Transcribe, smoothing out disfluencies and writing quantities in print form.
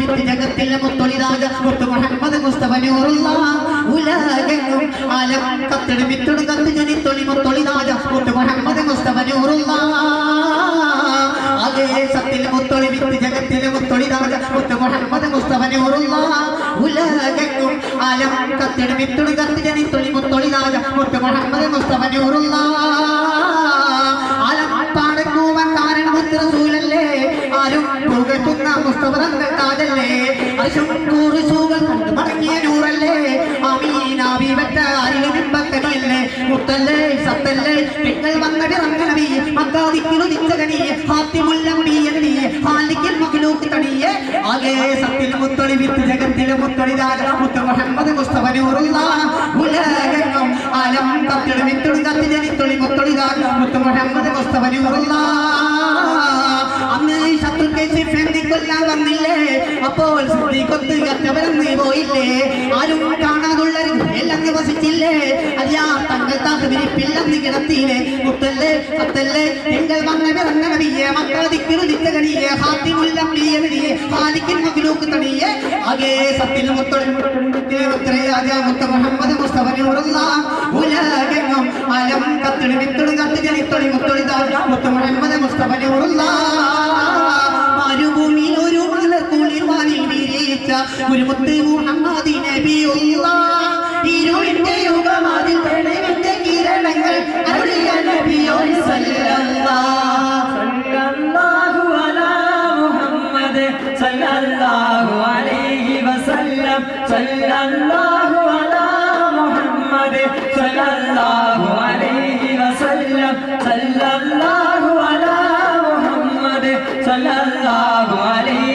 വിത്ത് ജഗത്തിൽ മുത്തൊളി രാജ മുത്ത് മുഹമ്മദ് മുസ്തഫ നൂറുല്ലാഹ് ഉലകെങ്ങും ആലം കത്തിട് വിത്തുട് കത്തി ജനിത്തൊളി മുത്തൊളി രാജ മുത്ത് മുഹമ്മദ് മുസ്തഫ നൂറുല്ലാഹ് അതേ സത്തിൽ മുത്തൊളി വിത്ത് ജഗത്തിൽ മുത്തൊളി രാജ മുത്ത് മുഹമ്മദ് മുസ്തഫ നൂറുല്ലാഹ് ഉലകെങ്ങും ആലം കത്തിട് വിത്തുട് കത്തി ജനിത്തൊളി മുത്തൊളി രാജ മുത്ത് മുഹമ്മദ് മുസ്തഫ നൂറുല്ലാഹ് ആലം പാടക്കൂവൻ കാരണം മുത്ത് റസൂലല്ലേ ആരും പുകഴ്ത്തുന്ന മുസ്തഫ തങ്ങൾ താജല്ലേ അശുക്കൂറ് സൂകൾ കണ്ട് മടങ്ങിയ നൂറല്ലേ ആമീൻ ആബിവറ്റ അരിലബിമ്പക്കനിയല്ലേ മുത്തല്ലേ സത്തല്ലേ നിങ്ങൾ വന്നടി റംഗനബി മക്കാദിക്കിനു നിച്ചകനി ഹാത്തിമുല്ലംബിയനി ഹാലിക്കിൽ മഖ്ലൂഖ് തണിയെ ആകെ സത്തിൽ മുത്തൊളി വിത്ത് ജഗത്തിൽ മുത്തൊളി രാജ മുത്ത് മുഹമ്മദ് മുസ്തഫ നൂറുല്ലാഹ് ഉലകെങ്ങും ആലം കത്തിട് വിത്തുട് കത്തി ജനിത്തൊളി മുത്തൊളി രാജ മുത്ത് മുഹമ്മദ് മുസ്തഫ നൂറുല്ലാഹ് അന്ന് ശത്രുക്കേശി ഫെന്തിക്കൊല്ലാൻ വന്നില്ലേ അപ്പോൾ സിദ്ദീഖത്ത് കറ്റവരന്ന് പോയില്ലേ ആരും കാണാതുള്ളവരും എല്ലാം വസിച്ചില്ലേ അയ്യാ തങ്ങൾ താപിരിപ്പില്ലെന്ന് കിടത്തിയില്ലേ മുത്തല്ലേ സത്തല്ലേ നിങ്ങൾ വന്ന പിറന്നനബിയെ മക്കളതിക്കിനു നിത്യകണിയെ ഹാത്തിമുല്ലംബിയനിയെ ഹാലിക്കിൻ മഖ്ലൂഖ് തണിയെ ആകെ സത്തിൽ മുത്തൊളി രാജാ മുത്ത് മുഹമ്മദ് മുസ്തഫ നൂറുല്ലാഹ് ഉലകെങ്ങും ആലം കത്തിട് വിത്തുട് കത്തി ജനിത്തൊളി മുത്തൊളി രാജാ മുത്ത് മുഹമ്മദ് മുസ്തഫ നൂറുല്ലാഹ് മരുഭൂമിയിൽ ഒരു മലർത്തുള്ളിൽ വാനിൽ വിരിയിച്ച ഒരു മുത്ത് മുഹമ്മദ് നബിയുള്ളാഹ് ഇരുളിന്റെ യുഗമാതിൽ തെളിവിന്റെ കിരണങ്ങൾ അരുളിയ നബിയോട് സല്ലല്ലാഹു അലാ മുഹമ്മദ് സല്ലല്ലാഹു അലൈഹി വസല്ലം സല്ലല്ലാഹു അലാ മുഹമ്മദ് സല്ലല്ലാഹു അലൈഹി വസല്ലം സല്ലല്ലാഹു അലാ മുഹമ്മദ് സല്ലല്ലാഹു അലൈഹി